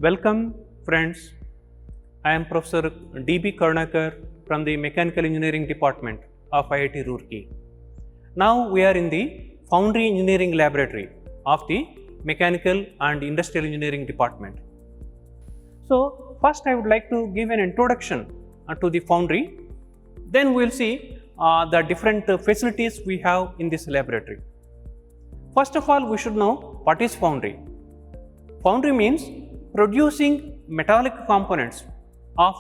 Welcome friends, I am Professor D.B. Karnakar from the Mechanical Engineering Department of IIT Roorkee. Now we are in the Foundry Engineering Laboratory of the Mechanical and Industrial Engineering Department. So first I would like to give an introduction to the Foundry, then we will see the different facilities we have in this laboratory. First of all, we should know what is Foundry. Foundry means producing metallic components of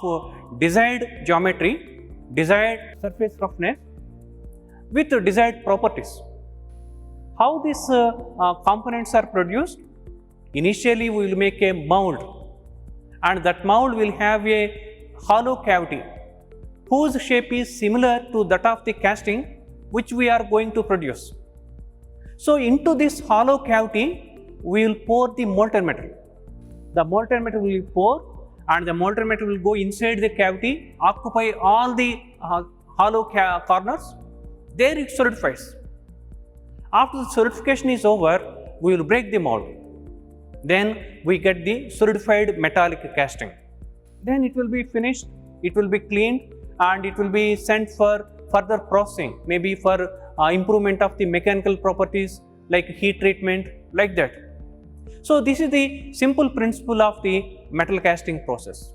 desired geometry, desired surface roughness with desired properties. How these components are produced? Initially we will make a mould, and that mould will have a hollow cavity whose shape is similar to that of the casting which we are going to produce. So into this hollow cavity we will pour the molten metal. The molten metal will be poured and the molten metal will go inside the cavity, occupy all the hollow corners. There it solidifies. After the solidification is over, we will break the mold. Then we get the solidified metallic casting. Then it will be finished, it will be cleaned and it will be sent for further processing, maybe for improvement of the mechanical properties like heat treatment, like that. So this is the simple principle of the metal casting process.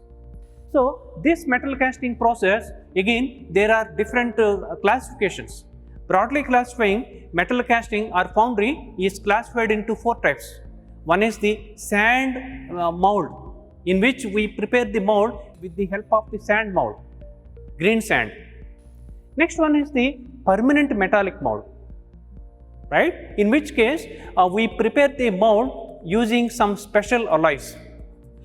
So this metal casting process, again there are different classifications. Broadly classifying, metal casting or foundry is classified into four types. One is the sand mold, in which we prepare the mold with the help of the sand mold, green sand. Next one is the permanent metallic mold, right? In which case we prepare the mold using some special alloys.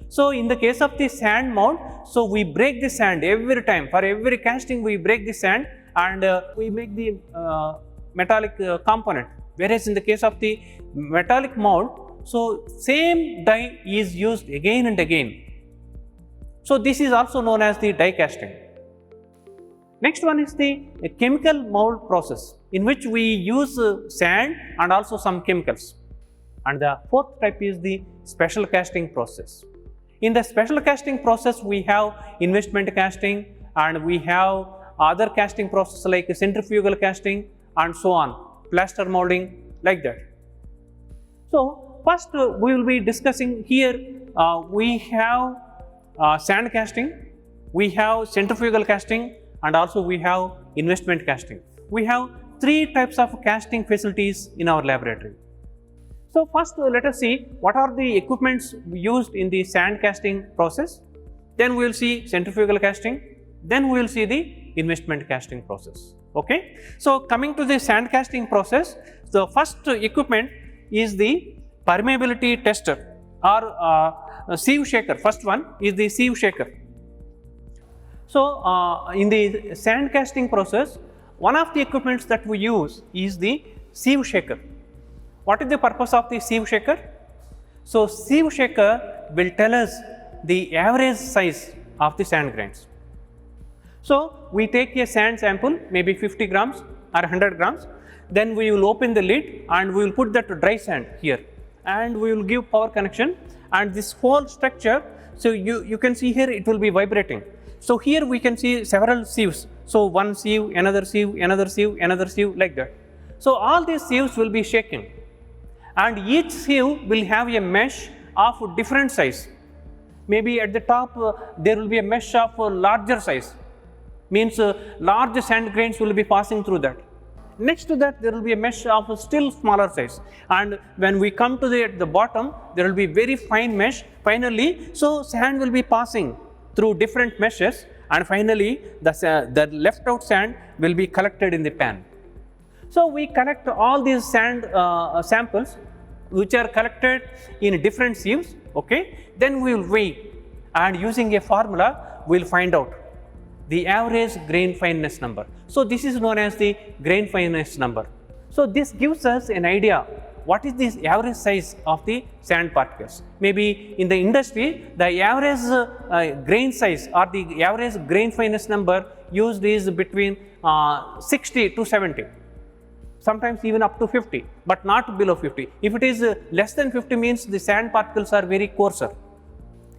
So in the case of the sand mold, so we break the sand every time. For every casting we break the sand and we make the metallic component. Whereas in the case of the metallic mold, so same die is used again and again. So this is also known as the die casting. Next one is the chemical mold process, in which we use sand and also some chemicals. And the fourth type is the special casting process. In the special casting process, we have investment casting and we have other casting processes like centrifugal casting and so on, plaster molding, like that. So first we will be discussing here, we have sand casting, we have centrifugal casting and also we have investment casting. We have three types of casting facilities in our laboratory. So first let us see what are the equipments used in the sand casting process, then we will see centrifugal casting, then we will see the investment casting process. Okay. So coming to the sand casting process, the first equipment is the permeability tester or sieve shaker. First one is the sieve shaker. So in the sand casting process, one of the equipments that we use is the sieve shaker. What is the purpose of the sieve shaker? So sieve shaker will tell us the average size of the sand grains. So we take a sand sample, maybe 50 grams or 100 grams, then we will open the lid and we will put that dry sand here and we will give power connection, and this whole structure, so you can see here it will be vibrating. So here we can see several sieves. So one sieve, another sieve, another sieve, another sieve, like that. So all these sieves will be shaken and each sieve will have a mesh of different size. Maybe at the top there will be a mesh of larger size, means large sand grains will be passing through that. Next to that there will be a mesh of still smaller size, and when we come to the bottom there will be very fine mesh finally. So sand will be passing through different meshes and finally the left out sand will be collected in the pan. So we collect all these sand samples which are collected in different sieves, okay. Then we will weigh and using a formula we will find out the average grain fineness number. So this is known as the grain fineness number. So this gives us an idea what is the average size of the sand particles. Maybe in the industry the average grain size or the average grain fineness number used is between 60 to 70. sometimes even up to 50, but not below 50. If it is less than 50 means the sand particles are very coarser.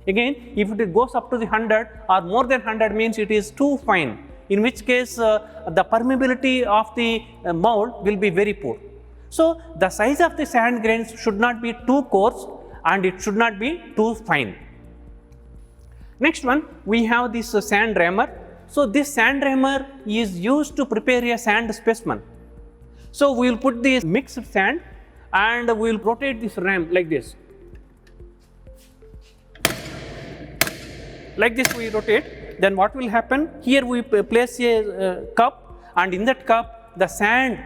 Again, if it goes up to the 100 or more than 100 means it is too fine, in which case the permeability of the mold will be very poor. So the size of the sand grains should not be too coarse and it should not be too fine. Next one, we have this sand rammer. So this sand rammer is used to prepare a sand specimen. So we will put this mixed sand and we will rotate this ram like this. Like this we rotate, then what will happen? Here we place a cup, and in that cup the sand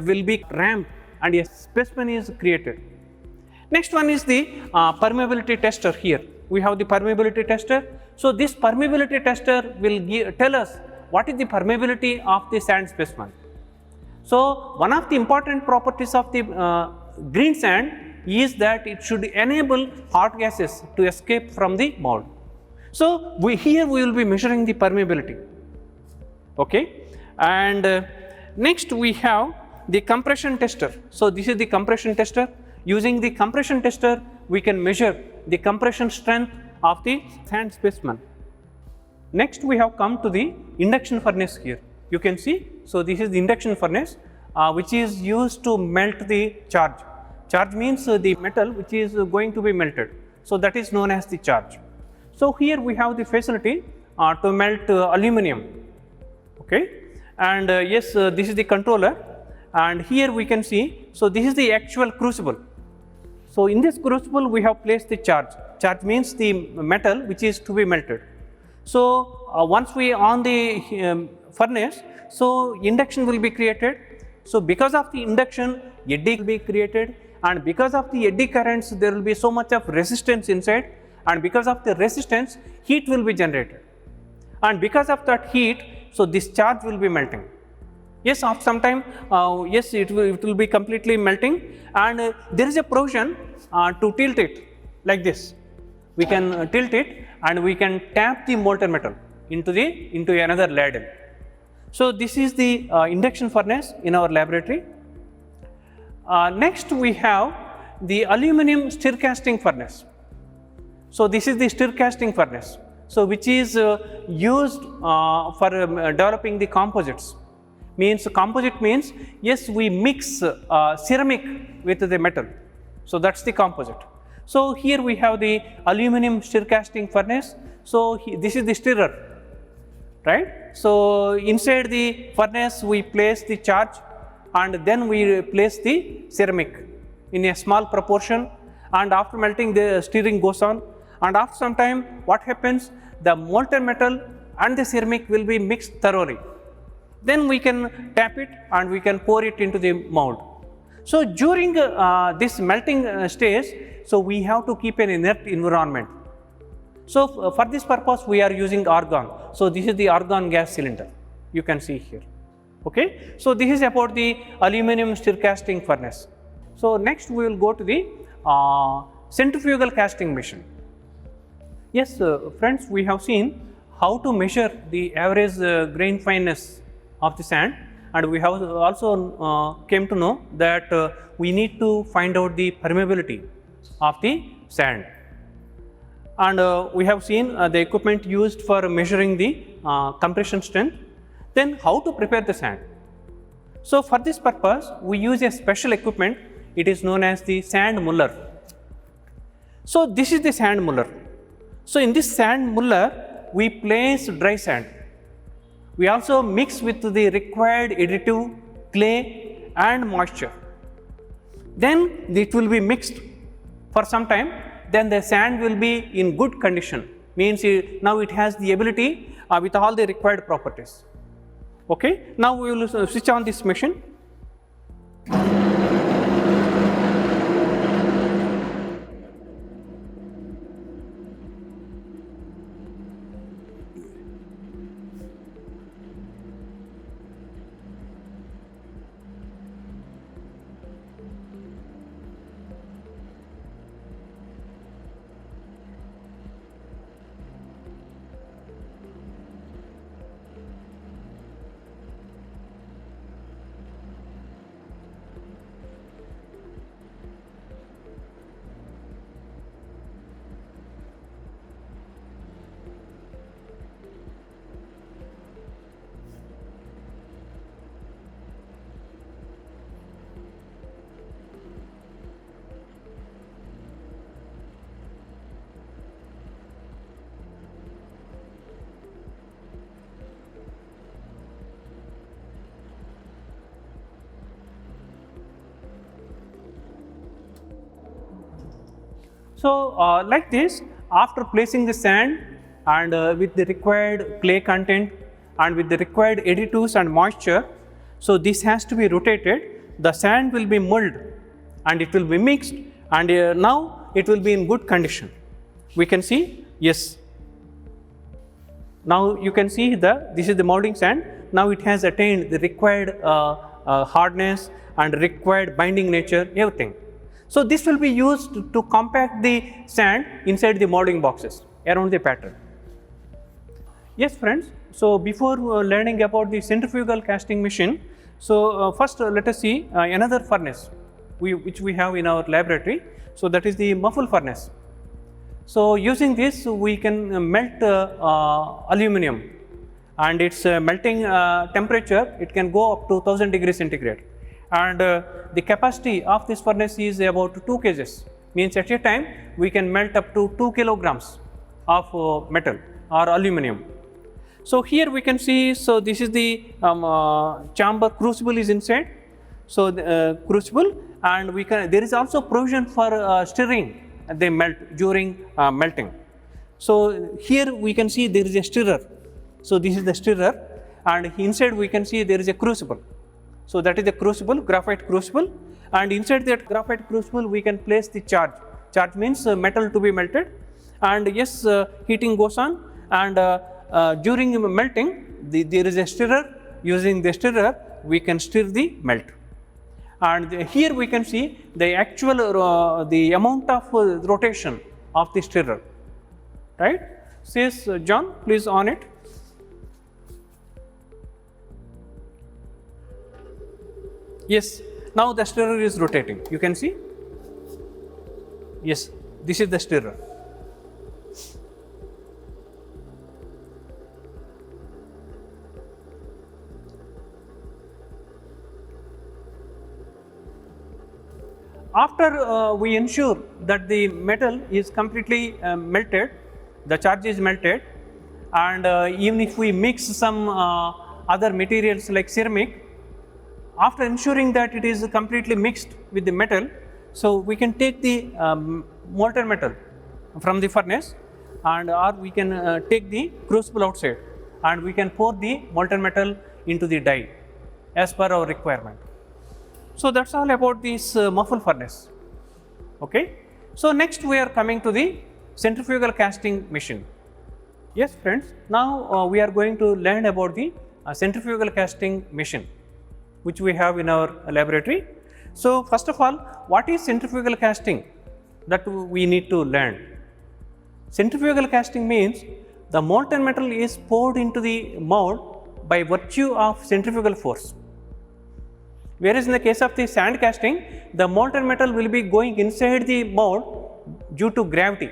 will be rammed and a specimen is created. Next one is the permeability tester. Here we have the permeability tester. So this permeability tester will tell us what is the permeability of the sand specimen. So one of the important properties of the green sand is that it should enable hot gases to escape from the mold. So here we will be measuring the permeability, okay. And next we have the compression tester. So this is the compression tester. Using the compression tester, we can measure the compression strength of the sand specimen. Next we have come to the induction furnace here. You can see, so this is the induction furnace which is used to melt the charge. Charge means the metal which is going to be melted. So that is known as the charge. So here we have the facility to melt aluminium, okay. And yes, this is the controller, and here we can see, so this is the actual crucible. So in this crucible we have placed the charge. Charge means the metal which is to be melted. So once we on the furnace, so induction will be created. So because of the induction, eddy will be created, and because of the eddy currents there will be so much of resistance inside, and because of the resistance heat will be generated, and because of that heat, so this charge will be melting. Yes, after some time, yes, it will be completely melting, and there is a provision to tilt it like this. We can tilt it and we can tap the molten metal into another ladle. So this is the induction furnace in our laboratory. Next we have the aluminum stir casting furnace. So this is the stir casting furnace, so which is used for developing the composites. Composite means, yes, we mix ceramic with the metal, so that's the composite. So here we have the aluminum stir casting furnace. So this is the stirrer, right? So inside the furnace we place the charge, and then we place the ceramic in a small proportion, and after melting the stirring goes on. And after some time, what happens? The molten metal and the ceramic will be mixed thoroughly. Then we can tap it and we can pour it into the mold. So during this melting stage, so we have to keep an inert environment. So for this purpose, we are using argon. So this is the argon gas cylinder. You can see here. Okay. So this is about the aluminum stir casting furnace. So next we will go to the centrifugal casting machine. Yes, friends, we have seen how to measure the average grain fineness of the sand, and we have also came to know that we need to find out the permeability of the sand. And we have seen the equipment used for measuring the compression strength. Then how to prepare the sand? So for this purpose, we use a special equipment. It is known as the sand Muller. So this is the sand Muller. So in this sand Muller, we place dry sand. We also mix with the required additive, clay and moisture. Then it will be mixed for some time. Then the sand will be in good condition. Means now it has the ability with all the required properties. Okay. Now we will switch on this machine. So like this, after placing the sand and with the required clay content and with the required additives and moisture, so this has to be rotated. The sand will be mulled and it will be mixed, and now it will be in good condition. We can see, yes. Now you can see this is the molding sand. Now it has attained the required hardness and required binding nature, everything. So this will be used to compact the sand inside the molding boxes around the pattern. Yes friends, so before learning about the centrifugal casting machine, so first let us see another furnace which we have in our laboratory. So that is the Muffle Furnace. So using this we can melt aluminium, and its melting temperature, it can go up to 1000 degrees centigrade, and the capacity of this furnace is about 2 kgs, means at a time we can melt up to 2 kilograms of metal or aluminium. So here we can see, so this is the chamber, crucible is inside, so the crucible, and we can, there is also provision for stirring. They melt during melting. So here we can see there is a stirrer. So this is the stirrer, and inside we can see there is a crucible. So that is the crucible, graphite crucible, and inside that graphite crucible we can place the charge. Charge means metal to be melted, and yes, heating goes on, and during melting there is a stirrer. Using the stirrer we can stir the melt. And here we can see the actual the amount of rotation of the stirrer, right? Says John, please on it. Yes, now the stirrer is rotating, you can see. Yes, this is the stirrer. After we ensure that the metal is completely melted, the charge is melted, and even if we mix some other materials like ceramic, after ensuring that it is completely mixed with the metal, so we can take the molten metal from the furnace, and or we can take the crucible outside, and we can pour the molten metal into the die as per our requirement. So that's all about this muffle furnace. Okay. So next we are coming to the centrifugal casting machine. Yes friends, now we are going to learn about the centrifugal casting machine which we have in our laboratory. So first of all, what is centrifugal casting? That we need to learn. Centrifugal casting means the molten metal is poured into the mold by virtue of centrifugal force. Whereas in the case of the sand casting, the molten metal will be going inside the mold due to gravity.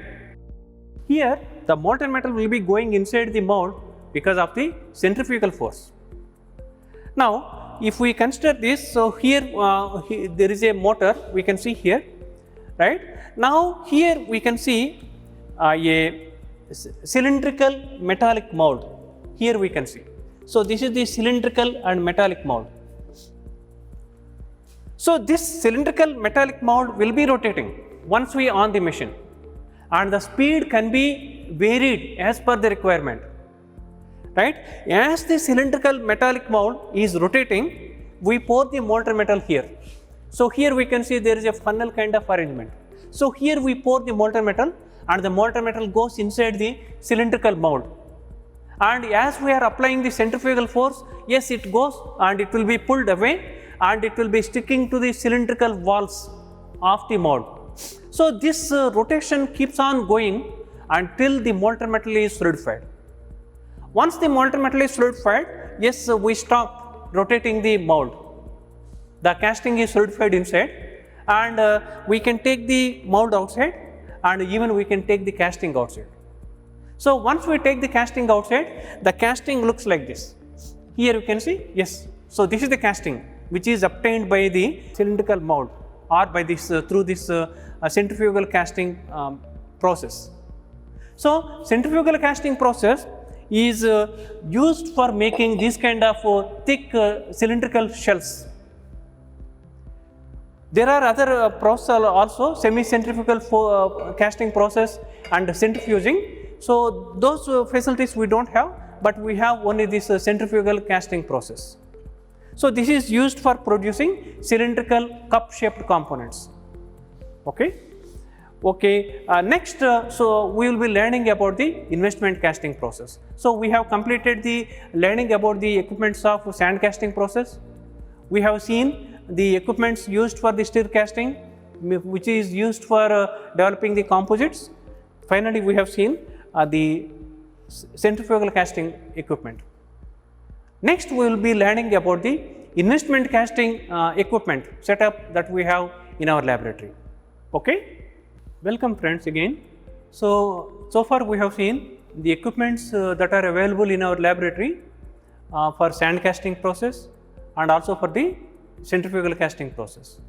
Here the molten metal will be going inside the mold because of the centrifugal force. Now if we consider this, so here, there is a motor, we can see here, right? Now here we can see a cylindrical metallic mold, here we can see. So this is the cylindrical and metallic mold. So this cylindrical metallic mold will be rotating once we on the machine, and the speed can be varied as per the requirement, right? As the cylindrical metallic mold is rotating, we pour the molten metal here. So here we can see there is a funnel kind of arrangement. So here we pour the molten metal, and the molten metal goes inside the cylindrical mold, and as we are applying the centrifugal force, yes, it goes and it will be pulled away, and it will be sticking to the cylindrical walls of the mold. So this rotation keeps on going until the molten metal is solidified. Once the molten metal is solidified, yes, we stop rotating the mold. The casting is solidified inside, and we can take the mold outside, and even we can take the casting outside. So once we take the casting outside, the casting looks like this. Here you can see, yes. So this is the casting which is obtained by the cylindrical mold or by this through this centrifugal casting process. So centrifugal casting process is used for making these kind of thick cylindrical shells. There are other processes also, semi-centrifugal casting process and centrifuging. So those facilities we don't have, but we have only this centrifugal casting process. So this is used for producing cylindrical cup-shaped components. Okay. Next, so we will be learning about the investment casting process. So we have completed the learning about the equipments of sand casting process. We have seen the equipments used for the stir casting, which is used for developing the composites. Finally, we have seen the centrifugal casting equipment. Next, we will be learning about the investment casting equipment setup that we have in our laboratory. Okay. Welcome friends again. So far we have seen the equipments that are available in our laboratory for sand casting process and also for the centrifugal casting process.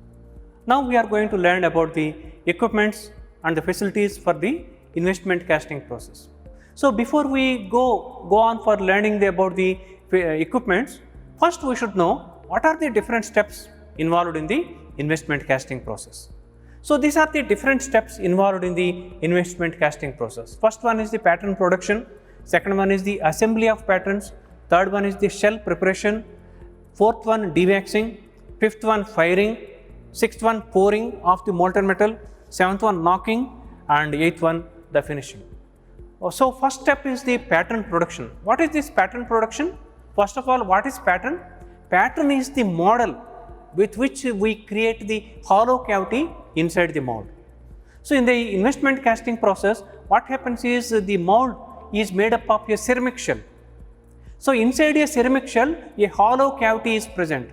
Now we are going to learn about the equipments and the facilities for the investment casting process. So before we go on for learning about the equipments, first we should know what are the different steps involved in the investment casting process. So these are the different steps involved in the investment casting process. First one is the pattern production, second one is the assembly of patterns, third one is the shell preparation, fourth one dewaxing, fifth one firing, sixth one pouring of the molten metal, seventh one knocking, and eighth one the finishing. So first step is the pattern production. What is this pattern production? First of all, what is pattern? Pattern is the model with which we create the hollow cavity inside the mold. So in the investment casting process, what happens is the mold is made up of a ceramic shell. So inside a ceramic shell, a hollow cavity is present.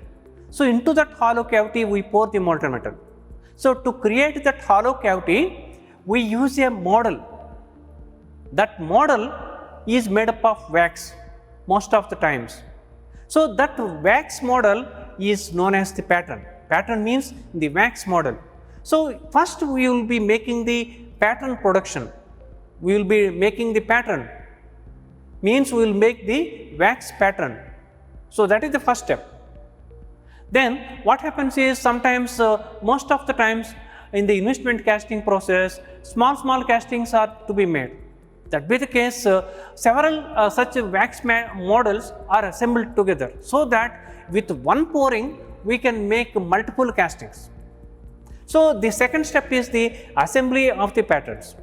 So into that hollow cavity, we pour the molten metal. So to create that hollow cavity, we use a model. That model is made up of wax most of the times. So that wax model is known as the pattern. Pattern means the wax model. So first we will be making the pattern production. We will be making the pattern, means we will make the wax pattern. So that is the first step. Then what happens is sometimes, most of the times in the investment casting process, small castings are to be made. That be the case, several such wax models are assembled together, so that with one pouring we can make multiple castings. So the second step is the assembly of the patterns.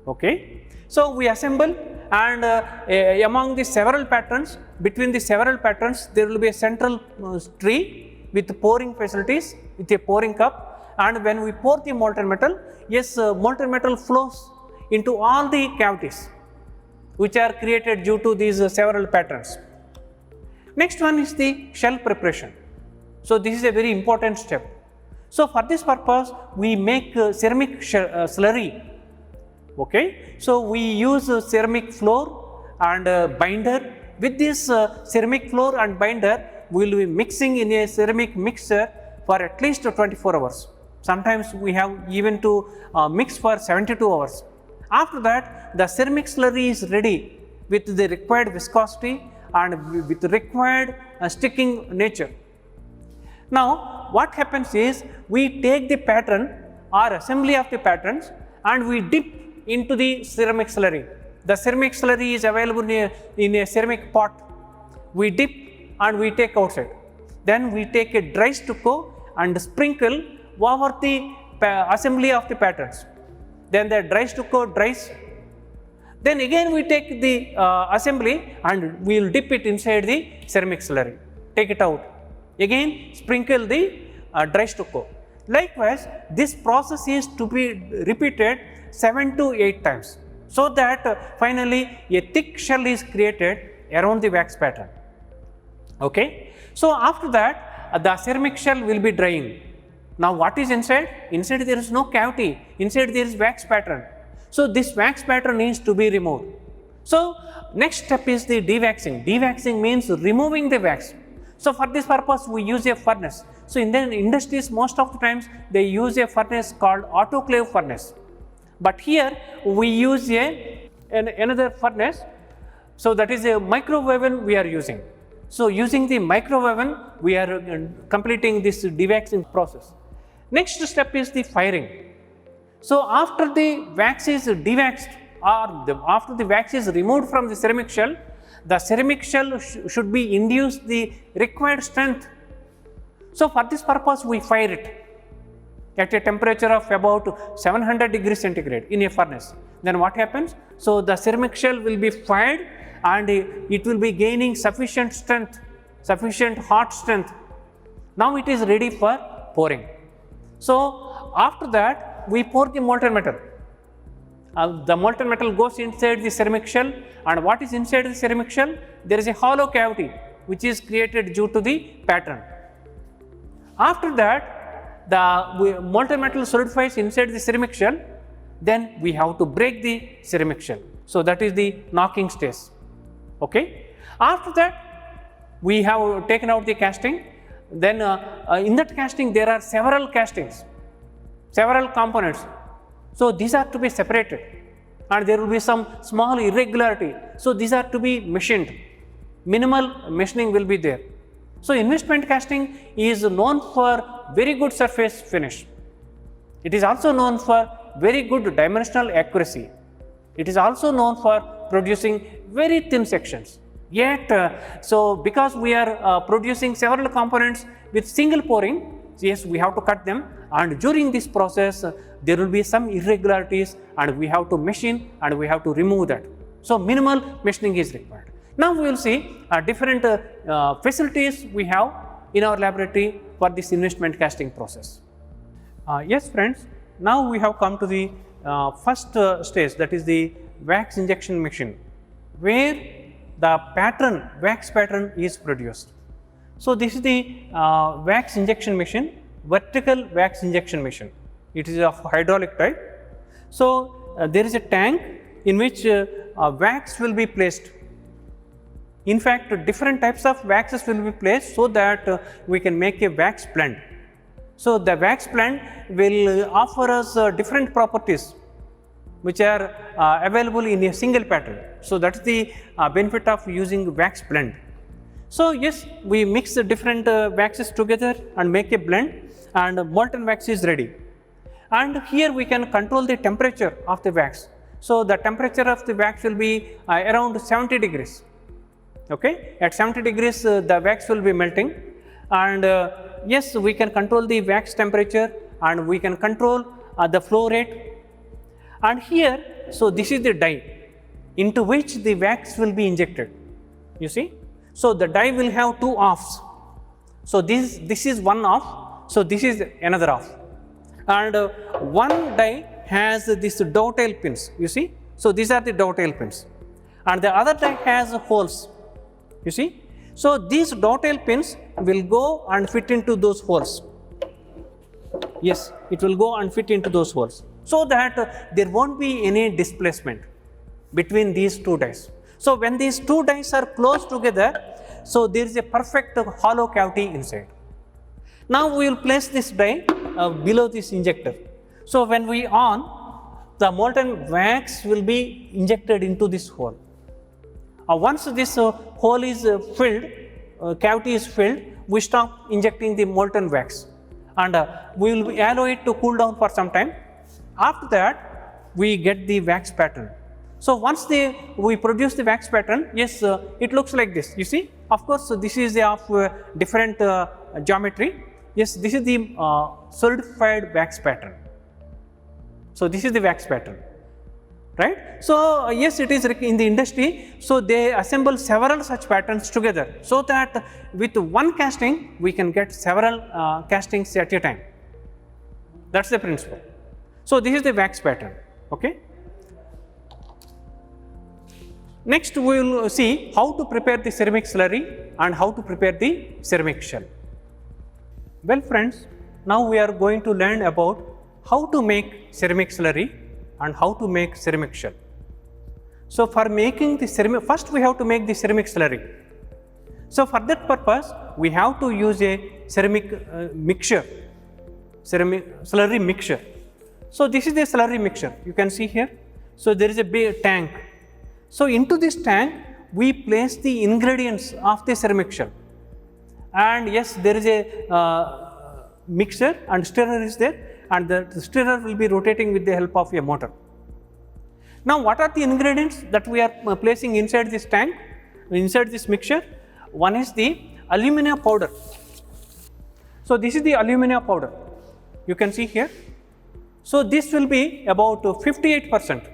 Okay. So we assemble, and among the several patterns, between the several patterns, there will be a central tree with pouring facilities, with a pouring cup, and when we pour the molten metal, yes, molten metal flows into all the cavities which are created due to these several patterns. Next one is the shell preparation. So this is a very important step. So for this purpose, we make ceramic slurry. Okay. So we use ceramic floor and binder. With this ceramic floor and binder, we will be mixing in a ceramic mixer for at least 24 hours. Sometimes we have even to mix for 72 hours. After that, the ceramic slurry is ready with the required viscosity and with required sticking nature. Now what happens is, we take the pattern or assembly of the patterns and we dip into the ceramic slurry. The ceramic slurry is available in a ceramic pot. We dip and we take outside. Then we take a dry stucco and sprinkle over the assembly of the patterns. Then the dry stucco dries. Then again we take the assembly and we will dip it inside the ceramic slurry. Take it out. Again sprinkle the dry stucco. Likewise, this process is to be repeated 7 to 8 times, so that finally a thick shell is created around the wax pattern. Okay. So after that, the ceramic shell will be drying. Now what is inside? Inside there is no cavity, inside there is wax pattern. So this wax pattern needs to be removed. So next step is the dewaxing. Dewaxing means removing the wax. So for this purpose we use a furnace. So in the industries, most of the times they use a furnace called autoclave furnace. But here we use another furnace. So that is a microwave oven we are using. So using the microwave oven, we are completing this dewaxing process. Next step is the firing. So after the wax is dewaxed or after the wax is removed from the ceramic shell, the ceramic shell should be induced the required strength. So for this purpose we fire it at a temperature of about 700 degrees centigrade in a furnace. Then what happens? So the ceramic shell will be fired and it will be gaining sufficient strength, sufficient hot strength. Now it is ready for pouring. So after that we pour the molten metal. The molten metal goes inside the ceramic shell, and what is inside the ceramic shell? There is a hollow cavity which is created due to the pattern. After that the molten metal solidifies inside the ceramic shell, then we have to break the ceramic shell. So that is the knocking stage. Okay. After that we have taken out the casting. Then in that casting there are several castings, several components. So these are to be separated and there will be some small irregularity. So these are to be machined. Minimal machining will be there. So investment casting is known for very good surface finish. It is also known for very good dimensional accuracy. It is also known for producing very thin sections. Yet, so because we are producing several components with single pouring, yes, we have to cut them, and during this process there will be some irregularities and we have to machine and we have to remove that. So minimal machining is required. Now we will see different facilities we have in our laboratory for this investment casting process. Yes friends, now we have come to the first stage, that is the wax injection machine, where the pattern, wax pattern is produced. So this is the wax injection machine, vertical wax injection machine. It is of hydraulic type. So there is a tank in which wax will be placed. In fact, different types of waxes will be placed so that we can make a wax blend. So the wax blend will offer us different properties which are available in a single pattern. So that is the benefit of using wax blend. So yes, we mix the different waxes together and make a blend, and molten wax is ready. And here we can control the temperature of the wax. So the temperature of the wax will be around 70 degrees. Okay, at 70 degrees the wax will be melting, and yes, we can control the wax temperature and we can control the flow rate. And here, so this is the die into which the wax will be injected. You see, so the die will have two offs. So this is one off, so this is another off, and one die has this dovetail pins. You see, so these are the dovetail pins, and the other die has holes. You see, so these dovetail pins will go and fit into those holes. Yes, it will go and fit into those holes, so that there won't be any displacement between these two dies. So when these two dies are close together, so there is a perfect hollow cavity inside. Now we will place this die below this injector. So when we on, the molten wax will be injected into this hole. Once this hole is filled, cavity is filled, we stop injecting the molten wax, and we will allow it to cool down for some time. After that, we get the wax pattern. So once we produce the wax pattern, yes, it looks like this. You see, of course, this is of different geometry. Yes, this is the solidified wax pattern. So this is the wax pattern, right? So yes, it is in the industry. So they assemble several such patterns together, so that with one casting we can get several castings at a time. That's the principle. So this is the wax pattern. Okay. Next, we will see how to prepare the ceramic slurry and how to prepare the ceramic shell. Well friends, now we are going to learn about how to make ceramic slurry and how to make ceramic shell. So for making the ceramic, first we have to make the ceramic slurry. So for that purpose, we have to use a ceramic mixture, ceramic slurry mixture. So this is the slurry mixture, you can see here. So there is a big tank. So into this tank, we place the ingredients of the ceramic shell. And yes, there is a mixture and stirrer is there, and the stirrer will be rotating with the help of a motor. Now, what are the ingredients that we are placing inside this tank, inside this mixture? One is the alumina powder. So, this is the alumina powder, you can see here. So, this will be about 58%.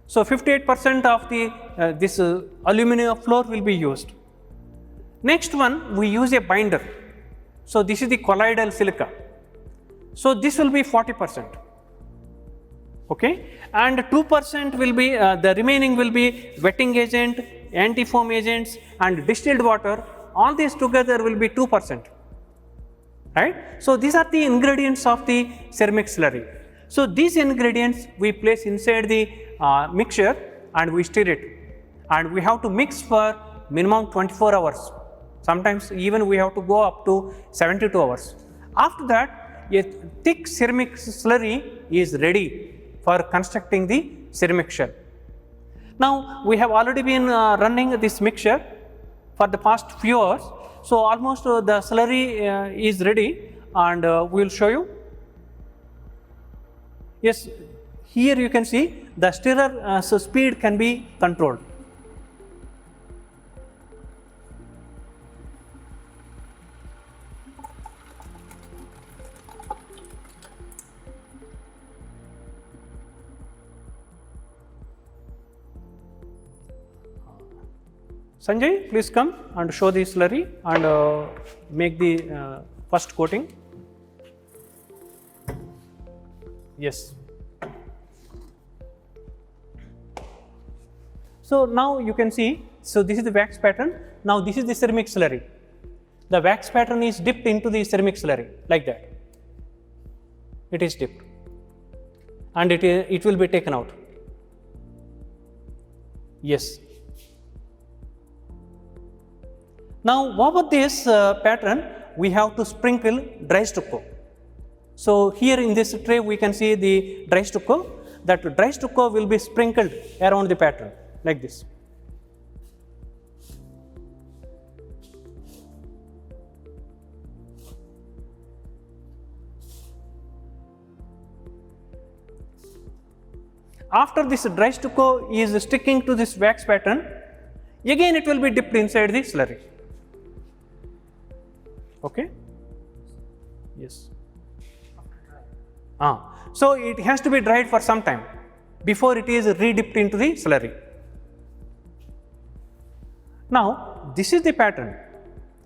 So, 58% of the this alumina floor will be used. Next one, we use a binder. So, this is the colloidal silica. So, this will be 40%. Okay, and 2% will be the remaining will be wetting agent, anti-foam agents, and distilled water. All these together will be 2%. Right. So, these are the ingredients of the ceramic slurry. So, these ingredients we place inside the mixture and we stir it, and we have to mix for minimum 24 hours. Sometimes even we have to go up to 72 hours. After that, a thick ceramic slurry is ready for constructing the ceramic shell. Now, we have already been running this mixture for the past few hours. So, almost the slurry is ready, and we will show you. Yes, here you can see the stirrer speed can be controlled. Sanjay, please come and show the slurry and make the first coating. Yes. So, now you can see, so this is the wax pattern. Now, this is the ceramic slurry. The wax pattern is dipped into the ceramic slurry like that. It is dipped and it will be taken out. Yes. Now, over this pattern, we have to sprinkle dry stucco. So, here in this tray we can see the dry stucco. That dry stucco will be sprinkled around the pattern like this. After this dry stucco is sticking to this wax pattern, again it will be dipped inside the slurry. Okay. Yes. So, it has to be dried for some time before it is re-dipped into the slurry. Now, this is the pattern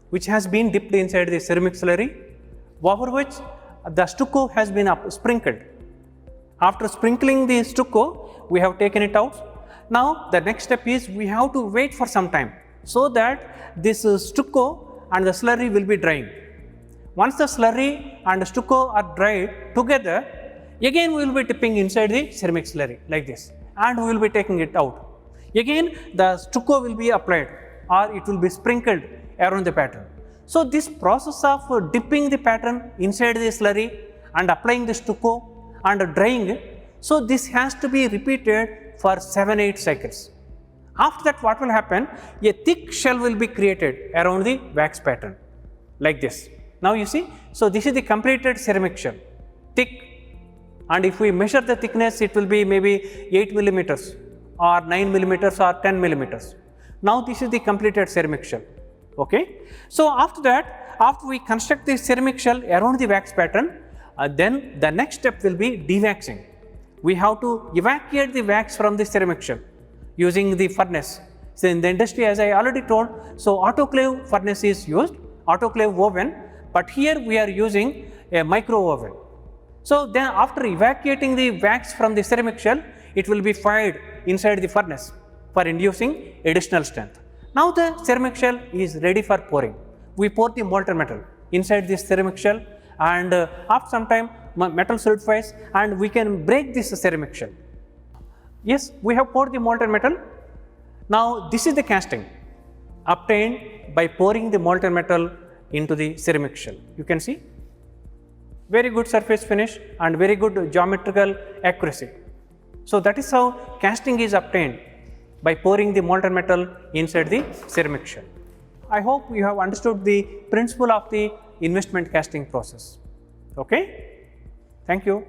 which has been dipped inside the ceramic slurry, over which the stucco has been sprinkled. After sprinkling the stucco, we have taken it out. Now, the next step is we have to wait for some time so that this stucco and the slurry will be drying. Once the slurry and stucco are dried together, again we will be dipping inside the ceramic slurry like this, and we will be taking it out. Again the stucco will be applied or it will be sprinkled around the pattern. So, this process of dipping the pattern inside the slurry and applying the stucco and drying it, so this has to be repeated for 7-8 cycles. After that, what will happen? A thick shell will be created around the wax pattern like this. Now, you see, so this is the completed ceramic shell, thick, and if we measure the thickness, it will be maybe 8 millimeters or 9 millimeters or 10 millimeters. Now, this is the completed ceramic shell. Okay. So, after that, after we construct the ceramic shell around the wax pattern, then the next step will be dewaxing. We have to evacuate the wax from the ceramic shell using the furnace. So, in the industry, as I already told, so autoclave furnace is used, autoclave oven, but here we are using a micro oven. So, then after evacuating the wax from the ceramic shell, it will be fired inside the furnace for inducing additional strength. Now, the ceramic shell is ready for pouring. We pour the molten metal inside this ceramic shell, and after some time metal solidifies and we can break this ceramic shell. Yes, we have poured the molten metal. Now, this is the casting obtained by pouring the molten metal into the ceramic shell. You can see very good surface finish and very good geometrical accuracy. So, that is how casting is obtained by pouring the molten metal inside the ceramic shell. I hope you have understood the principle of the investment casting process. Okay? Thank you.